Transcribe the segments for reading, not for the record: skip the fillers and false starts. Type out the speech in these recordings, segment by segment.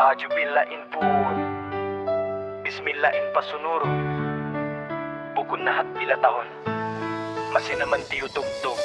Ajubillain po Bismillain pasunuro Bukod na hatpila taon Masinaman tiyo tugtog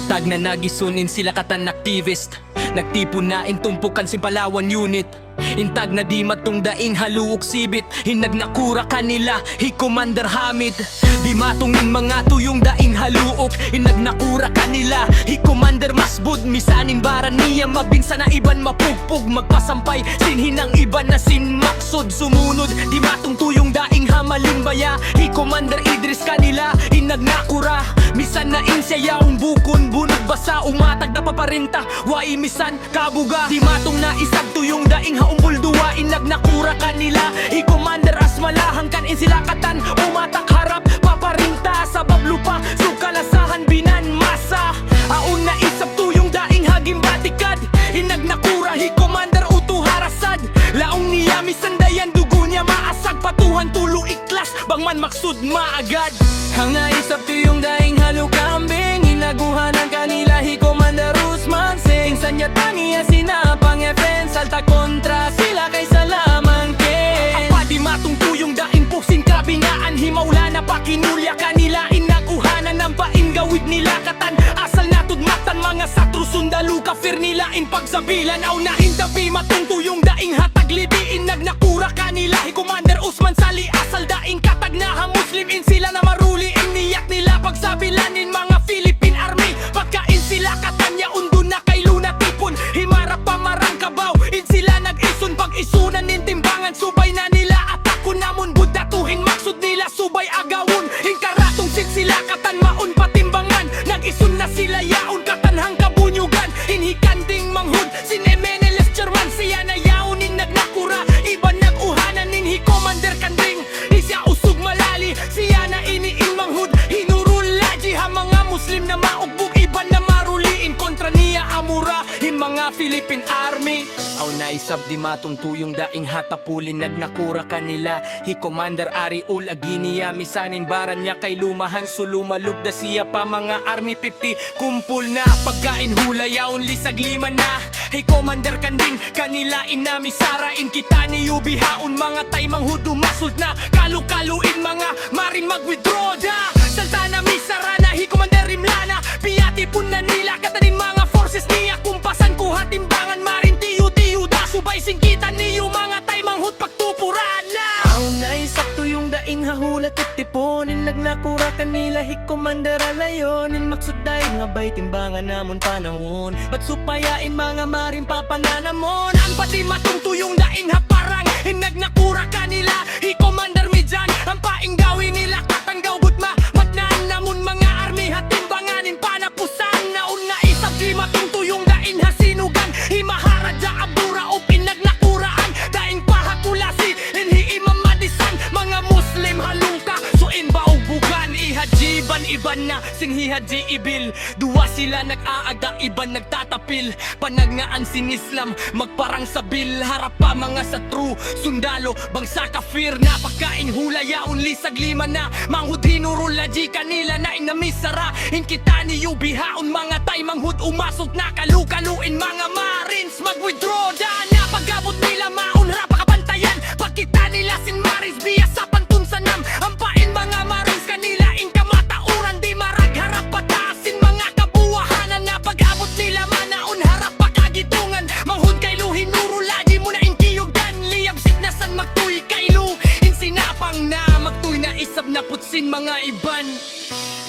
Tag na nagisunin sila katan activist Nagtipon na tumpukan si Palawan unit Intag na di matong daing haluok sibit Hinag nakura kanila, hi Commander Hamid Di matungin mga tuyong daing haluok Hinag nakura kanila, hi Commander Masbud Misaning baran niya mabinsa na iban mapugpug Magpasampay, sinhinang iban na sinmaksod Sumunod, di matong tuyong daing hamalimbaya Hi Commander Idris kanila, hinag nakura Misan na insya yaong bukon bunag basa Umatag na paparinta, wai misan kabuga Di matong na isag tuyong daing haumbol duwa Inag nakura kanila, hi Commander Asmalahang kanin sila katan Umatak harap, paparinta sa bablupa Sukalasahan binan masa Aun na isap tuyong daing hagim batikad Inag nakura, hi Commander Utu Harasad Laong niya misandayan dugo niya maasag Patuhan tulo iklas, bangman maksud maagad Hanga isap tuyong daing halukambing Hinaguhan ang kanila hi Commander Usman Sing sanya tangiya sinapang efen Salta kontra sila kay salaman ken Apa di matong tuyong daing pusing kabingaan Himawla na pakinulya kanila Inaguhanan ng paingawid nila katan Asal na tudmatan mga satro sundalu Kafir nilain pagsabilan Aw na hintabi matong tuyong daing hataglidiin Nagnakura kanila hi Commander Usman Sali Asal daing katag na muslimin sila na maruli Iniyak nila pagsabilanin mga Philippine Army Pagkain sila katanya undo na kay Luna Tipon Himarap pamarang kabaw In sila nag-ison pag-isunan nin timbangan Subay na nila atako namon budatuhin Maksud nila subay agawon Hingkaratong sin sila katan maun patimbangan Nag-ison na sila yaon katanhang kabunyugan Inhikanding manghud sin MNLF chairman Siya na yaonin nagnakura Iban nag-uhanan nin hi Commander Kanding Di siya usog malali Siya na iniing manghud Hinurulaji ha mga Muslim na maugbog Iban na maruliin kontra niya amura Hin mga Philippine Army Aw naisab di matong tuyong daing hatapulin Nagnakura kanila hi Commander Ari Ulagi niya Misanin baran niya kay lumahan Sulumalub da siya pa mga Army 50 Kumpul na pagkain hulayaon lisag lima na Hi Commander Kanding kanila inami sarain Kita ni Yubihaon mga taymang hudu masult na Kalukaluin mga maring mag-withdraw da Salta na misara na hi Commander Rimlana Piyati pun na nila katanin mga forces niya Kumpasan kuha timbangan marin tiyo-tiyo da Subay singkitan niyo mga taymang hud pagtupuran na Aw naisap tuyong daing hahulat at tiponin Nagnakura kanila hi Commander Alayonin Maksud daing ngabay timbangan namon panahon Ba't supayain mga maring papananamon Ang pati matong tuyong daing haparang Nagnakura kanila hi Commander Midjan Ang paing gawin nila katanggaw butma Matnaan namon mga army hatimbanganin panapusan Naun na isap di matong tuyong daing hasinugan Himahara da abura o pinagnakuraan Daing pahakulasi inhi imamadisan Mga Muslim halungka suin baubugan Ihajiban iban na sing hihaji ibil Duwa sila nag-aagda iban nagtatapil Panagngaan sin Islam magparang sabil Harap pa mga satru sundalo bangsa kafir Na pagkain hulayaon lisag lima na Manghud hinurulaji kanila na inamisara Hinkita ni Yubihaon mga taymang hud umasot na kalukaluin Mga Marines mag-withdraw da na Pagabot nila maunra pakabantayan Pagkita nila sin Maris biya sa pantunsanam Ang pain mga Marines kanila inkamatauran Di maragharap pataasin mga kabuwahanan Na pag-abot nila manaon harap pakagitungan Manghud kay luhin nurulaji mo na inkiyugan Liyab signasan magtuy kay lu Insinapang na magtuy na isab na putsin mga iban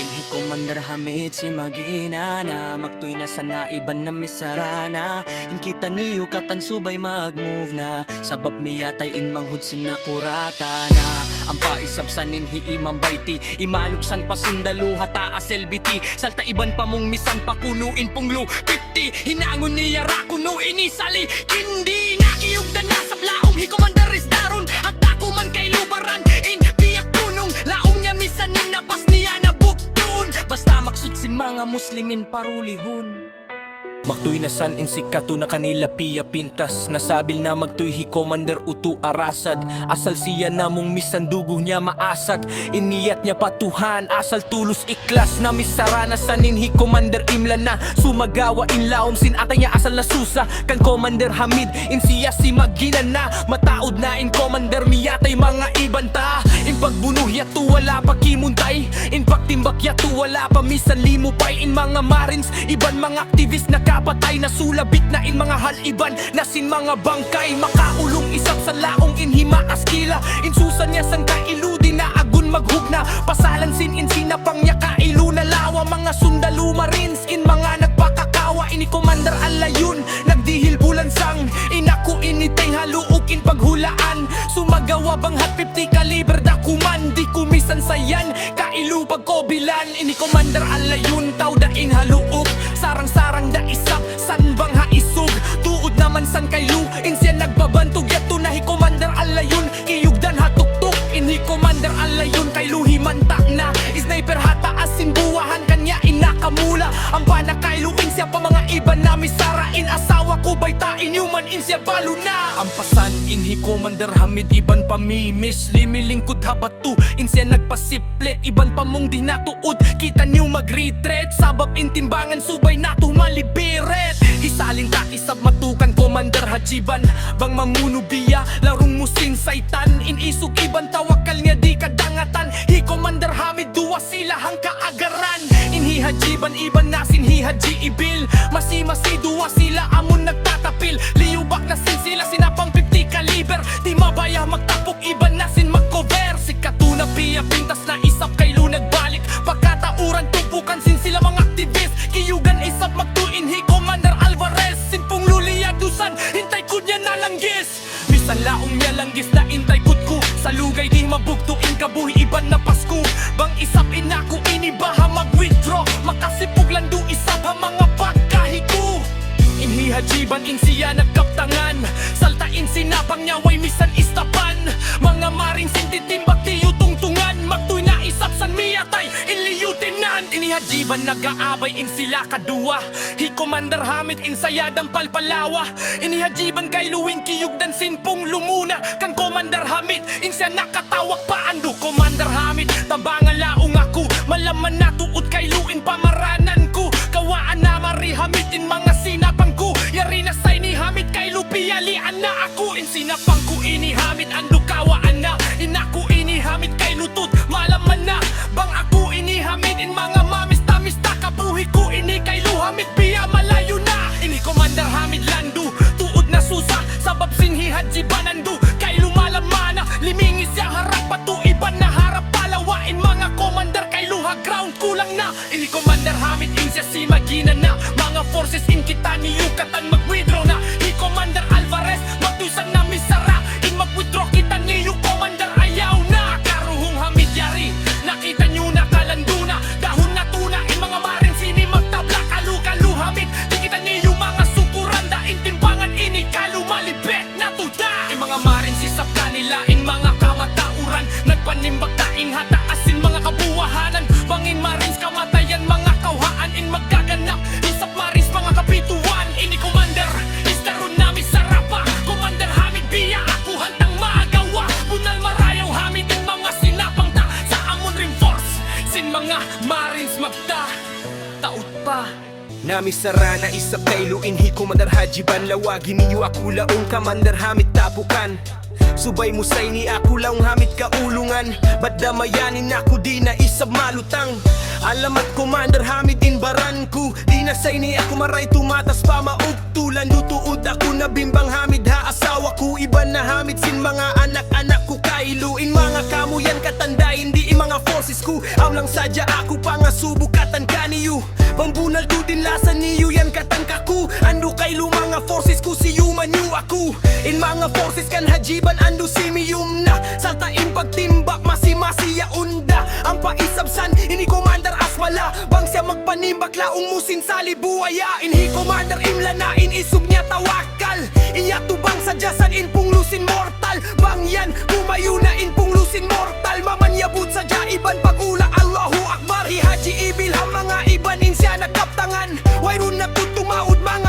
Inhi Commander Hamid si Magina na Magtuy na sana iban na misarana Inkita niyo katan subay mag-move na Sabab miyatay in manghud sinakurata na Ang paisap sanin hi imam bayti Imaluksan pa sundalu hata aselbiti Salta iban pa mong misan pakunuin punglo 50 Hinangon niya rakuno inisali Kindi nakiyugdan na sa blaong hi Commander Isdaron At ako man kay lubaran in biyak punong Laong niya misanin na pas niya na Basta maksud sin mga Muslimin parulihon Maktuy na san insikato na kanila piya pintas. Nasabil na magtuy hi Commander Utu arasad. Asal siya namong misandugo niya maasat. Iniyat niya patuhan asal tulus iklas. Na misarana sanin hi Commander Imla na sumagawa inlaom sin atay niya asal na susa. Kan Commander Hamid insiya si Magina na mataod na in Commander miyatay mga ibanta. In pagbunuh yato wala pa kimuntay. In pagtimbak yato wala pa misan limupay. In mga Marines iban mga aktivist na kapatay na sulabit na in mga haliban na sin mga bangkay. Makaulong isap sa laong inhima askila. Insusan niya sang kailudi na agun maghugna. Pasalan sin in sinapang niya kailu na lawa. Mga sundalo Marines in mga nagpakakawa. Ini Commander Alayun nagdihil bulan sang. Inaku initay haluok in paghulaan. Sumagawa bang hot 50 caliber dakuman. Di kumisan sayan kailu pagkobilan. Ini Commander Alayun tao daing haluok. Sarang-sarang da isap, san bang haisog. Tuod naman san kailu, insya nagbabantog. Yato na hi Commander Alayun, kiyugdan hatuktok. Inhi Commander Alayun, kailu himantak na. Sniper hata asin buwahan kanya inakamula. Ang panakailu, insya pa mga iba na misarain. Asawa ko baytain, human insya balo na. Ang pasan, inhi Commander Hamid, iban pa mimis. Limilingkod habatu, insya nagpasiplet. Iban pa mong di natuod, kita niyo mag-retreat. Sabab intimbangan, subay nato malibiret. Hisalin ka isab matukan Commander Hajiban. Bang mamuno biya, larong musin saitan. Inisog iban tawakal niya di kadangatan. Hi Commander Hamid, duwa sila hang kaagaran. Inhi Hajiban, iban nasin hi Haji Ibil. Masi-masi duwa sila amon nagtatapil. Liyubak na sin sila sinapang 50 caliber. Di mabaya magtapok iban nasin mag-cover. Si Katuna piya pintas na isap kailu nagbalik. Pagkatauran tumpukan sin sila mga aktivist. Kiyugan isap magtuin hi Commander Alvarez. Sinpong luliyadusan, hintay ko niya nalanggis. Bisan laong niya langgis na intay ko. Sa lugay di mabugtuin kabuhi iban na Pasko. Bang isap inaku inibaha mag-withdraw. Makasipog landu isap ha mga pagkahiku. Inhi Hajiban insiya nagkaptangan. Saltain sinapang niya way misan istapan. Mga Marines intitimbak tiyo tungtungan. Magtuy na isap san miyatay iliyutinan. Inhi Hajiban nag-aabay in sila kadua. Hi Commander Hamid insayadang palpalawa. Inhi Hajiban kay luwing kiyugdan sinpong lumuna. Kan Commander Hamid insya nakatawak pa ando. Commander Hamid tabangan laong ako. Malaman na tuot kay luin pamaranan ko. Kawaan na Mari Hamid in mga sinapang ko. Yari na say ni Hamid kay lupiyalian na ako. In sinapang ko ini Hamid ando kawaan na. Inaku ini Hamid kay lutut malaman na. Bang ako ini Hamid in mga mamista-mista. Kabuhi ko ini kay Hamid biya malayo na. Ini Commander Hamid landu tuod na susa. Sabab sinhi Hajiban andu kay lumalamana. Limingis yang harap patu iban na harap palawain. Mga Commander kay luha ground kulang na. Ini Commander Hamid insya si Magina na. Mga forces in kita ni Yucatan mag-withdraw na. Hi Commander Alvarez magtusan na misara. In mag-withdraw kita ni Commander ayaw na. Karuhong Hamid yari nakita nyo na kalandu na. Dahon na tuna in mga Marines sini magtabla. Kalu-kalu Hamid di kita niyo mga sukuran. Daing timbangan ini kalu malibet na tuda. In mga Marines isap kanila in mga kamatauran. Nagpanimbag daing hataasin mga kabuwahanan. Bangin Marines kamatayan mga kauhaan in magkaganap. Isap Marines mga kapituan. Ini Commander istaron namin sarapa. Commander Hamid biya ako hantang magawa. Bunal marayaw Hamid in mga sinapang ta. Sa amon reinforce sin mga Marines magta taot pa. Nami sarana isap kay luin hi Commander Hajiban. Lawagi niyo ako laong Commander Hamid tapukan. Subay mo say ni ako laong Hamid kaulungan. Ba't damayanin ako di na isab malutang. Alamat Commander Hamid in baranku. Di na say ni ako maray tumatas pa maugtulan. Lutuod ako na bimbang Hamid ha asawa ko. Iban na Hamid sin mga anak-anak ko kailuin. Mga kamuyan katandain di mga forces ko. Aw lang sadya ako pangasubukatan kaniyo. Bambunal do din lasa niyo yan katangka ko. Ando kay mga forces ko si human yu ako. In mga forces kan Hajiban ando si miyum na. Saltain pagtimbak masi-masi ya unda. Ang paisabsan ini Commander Aswala. Bang siya magpanimbak laong musin sa libuaya. Inhi Commander Imla na inisog niya tawakal. Iya tubang sa jasan in punglusin mortal. Bang yan kumayo na in punglusin mortal. Mamanyabot sa jaiban pag-ula Allahu Akbar. Hi Haji Ibil ang mga iban in siya nagkaptangan. Wayron na tutumaod mga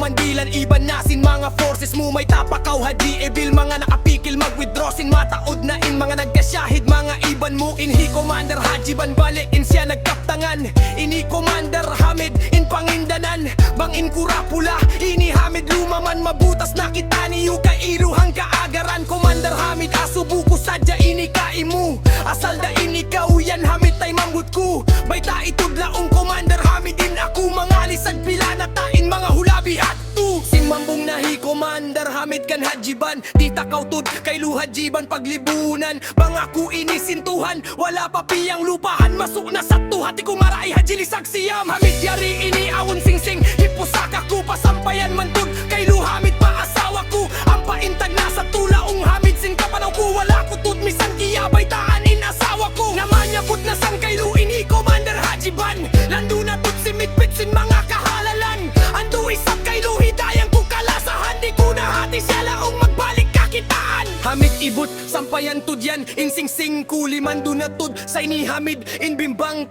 kumandilan iban nasin mga forces mo may tapakaw hadi ebil mga nakapikil mag-withdraw sin mataod na in mga nagkasyahid mga iban mo inhi Commander Haji Ban balik in siya nagkaptangan ini Commander Hamid in Pangindanan bang in Kurapula ini Hamid lumaman mabutas na kita niyo kairuhang kaagaran Commander Hamid asubuko sadya ini kaimu asal da ini kauyan Hamid tay mambut ko bayta itudlaong Commander Hamid din ako mga lisag pila na tain mga hulabi at tu simambong nahi Commander Hamid kan Haji Ban di takaw tud kay Lu Haji Ban paglibunan bang ako inisintuhan wala pa piyang lupahan masuk na sa tuhati ko maray Haji lisag siyam Hamid yari ini awon singsing hipusaka ko pasampayan man tud kay Lu Hamid pa asawa ko ang paintag na sa tulaong Hamid sin kapanaw ko wala ko tud misan kiyabay taanin asawa ko namanyabot na sang kay Lu ini Commander Haji Ban lando na tud si mitpit sin mga kahalalan ando isap kay Lu hidayang ko kalasahan di ko na hati siya laong magbalik kakitaan Hamid ibut sampayan tud yan in singsing ko liman do na tud sa ini Hamid in bimbang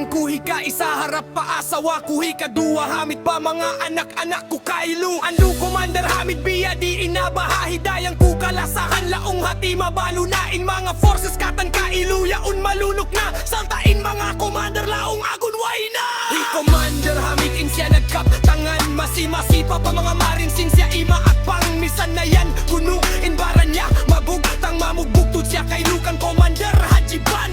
ko hika isa harap pa asawa ko hika duwa Hamid pa mga anak-anak ko kay Lu ando Commander Hamid biya di inabaha hidayang ko kalasahan laong hati mabalo na in mga forces katan kailuyaon malunok na saltain mga commander laong agun way na hi Commander Hamid in siya nagkap tangan masi pa mga marin sin siya ima at pangmisan na yan kuno in baran niya mabugtang mamugbugtod siya kay Lukan Commander Haji Ban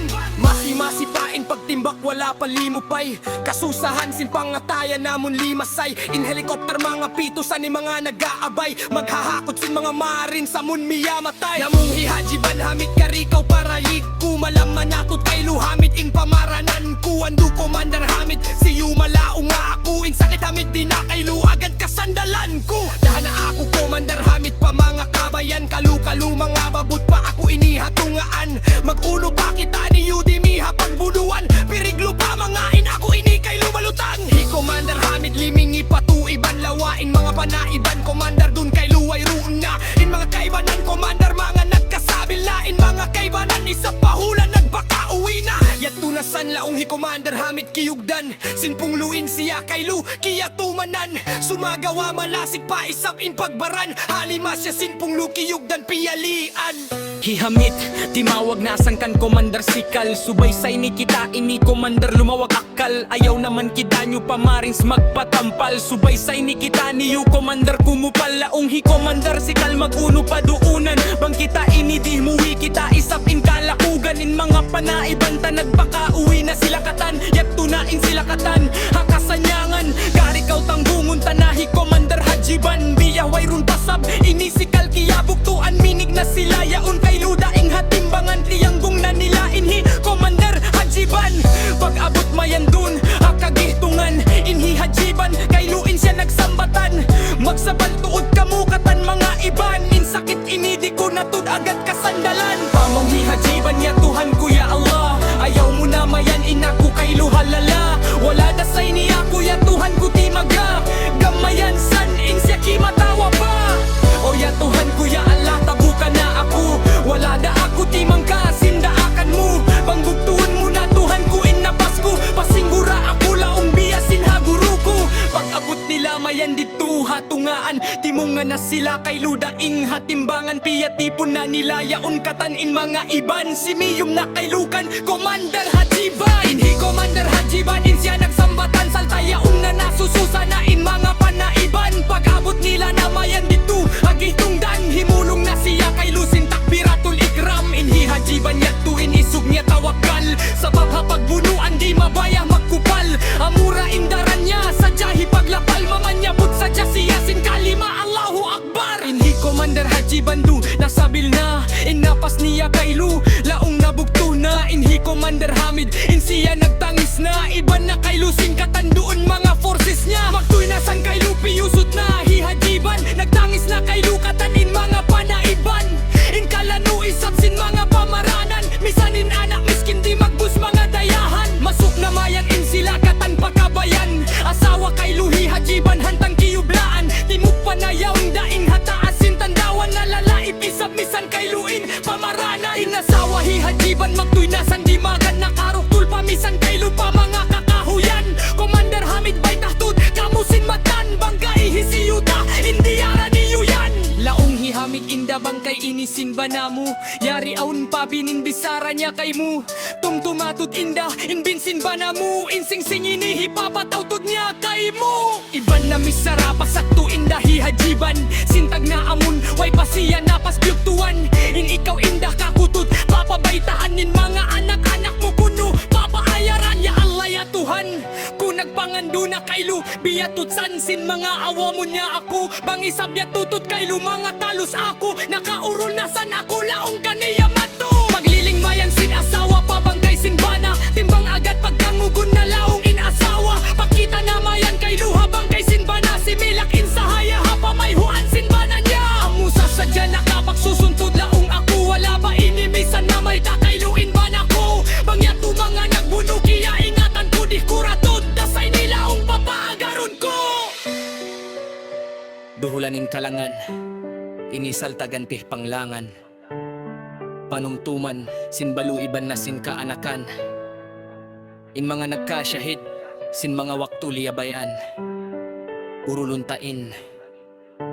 masi pa in pagtimbak wala palimupay kasusahan sin pangatayan namon limasay in helicopter mga pitusan ni mga nag-aabay maghahakot sin mga marin sa munmiya matay namong hi Haji Ban Hamid karikaw para hiku malaman natot kay Lu Hamid in pamaranan ku ando Commander Hamid si malao nga ako in sakit Hamid di na kay Lu agad kasandalan ko dahana ako Commander Hamid pa mga kabayan kalu mga babut pa ako inihatungaan mag-uno pa kita ni Udimiha pagbuluan piriglo pa mga in ako ini kay lumalutang hi Commander Hamid limingi patu iban lawain mga panaiban Commander dun kay luway ruun na in mga kaibanan Commander mga nagkasabil na in mga kaibanan isa pahulan nagbaka uwi na yato na san laong hi Commander Hamid kiyugdan sinpong luin siya kay Lu kiya tumanan sumagawa malasig pa isap in pagbaran halima siya sinpong Lu kiyugdan piyalian Hi Hamid, timawag na sangkan Commander Sikal subay say ni kita ini Commander lumawag akal ayaw naman kita nyo pa marins magpatampal subay say ni kita niyo Commander kumupal laong hi Commander Sikal maguno pa duunan bang kita ini di muwi kita isap in kalakugan in mga panaiban ta nagpakauwi na sila katan yak tunain sila katan hakasanyangan karikaw tangbungon tanahi Commander Haji Ban biyaway run pasab ini Sikal kiyabuktuan minig na sila yaon kay ludaing hatimbangan tiyanggong na nila inhi Commander Haji Ban pag-abot mayan dun hakagihtungan inhi Haji Ban kay luin siya nagsambatan magsabal tuod kamukatan mga iban in sakit ini di ko natud agad kasandalan pamong hi Haji Ban ya Tuhan ko ya Allah ayaw mo na mayan inaku kay luhalala wala da say ni ako ya Tuhan ko ti maga gamayan san in siya kimatawa pa o ya Tuhan ko ya Allah tabukan na ako wala da ako ti mangkasin daakan mo panggugtuon mo na Tuhan ko in napasko pasinggura ako laong biyasin haguro ko pag-abot nila mayan dito hatungaan timungan na sila kay ludaing hatimbangan piyatipon na nila yaon katan in mga iban simiyom na kay Lukan Commander Haji Ban inhi Commander Haji Ban in siya nagsambatan salta yaon na nasususa na in mga panaiban pag-abot nila na mayan dito agitungdan himulong na siya kay Lusin takbiratul ikram inhi Haji Ban yatuin isug niya tawakal sa pagbunuan di mabaya magkupal amura indaran niya sadya hipaglapal mamanyabot sadya siyasin kalima Allahu Akbar inhi Commander Haji Bandu nasabil na inapas niya kay Lu laong nabugto na inhi Commander Hamid in siya nagtangis na iban na kay Lusin katanduon mga forces niya magtuy na sang kay Lu piyusot na hi Haji Ban nagtangis na kay Lu katanin mga panaiban in kalano isap sin mga pamaranan misanin anak miskin di magbus mga dayahan masuk na mayan in sila katan pakabayan asawa kay Lu hi Haji Ban hantang kiyublaan timuk panayaw daing hataasin tandawan na lalaip isap misan kay Luin pamaranan inasawa hi Haji Ban magtuy na san di magan nakaruktul pamisan kay Lu pa mga kakahuyan Commander Hamid bay tahtud kamusin matan bangga ihisiyo inisin ba na mo? Yari aun pa bininbisara niya kay mo. Tumtumatod inda, inbinsin ba na mo? Insingsing inihipapatautod niya kay mo. Iban na misara pasakto inda hihajiban. Sintag na amun, way pasiya na pasbyugtuan. In ikaw inda kakutod, papabaytaan nin mga anak-anak mo kuno. Papaayaran ya Allah ya Tuhan. Kung nagpangando na kaylo, biyatut sansin mga awa mo niya ako. Bangisab ya tutut kaylo mga talos ako. Nakaurol na san ako laong kaniya mato. Magliling mayan sin asawa, pabangkay sin bana. Timbang agad pagkangugon na laong inasawa. Pakita na mayan kaylo habang kay sin bana. Similak insahaya hapa may huan sin bana niya. Amusa sadya nakapagsusuntod laong ako. Wala ba inimisan na may kakayluin ba na ko? Bangyato mga nagbuno kaya ingatan ko di kuratod. Dasay nila ang papaagaron ko. Duhulanin kalangan, inisaltagan pih panglangan. Panungtuman, sinbalu iban na sin kaanakan. In mga nagkasyahid, sin mga waktu liabayan. Uruluntain,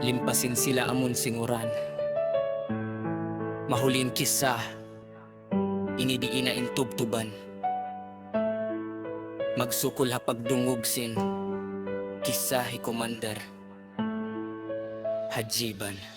limpasin sila amun singuran. Mahulin kisa, inidiina intubtuban. Magsukol hapagdungog sin, kisa hi Commander Hajiban.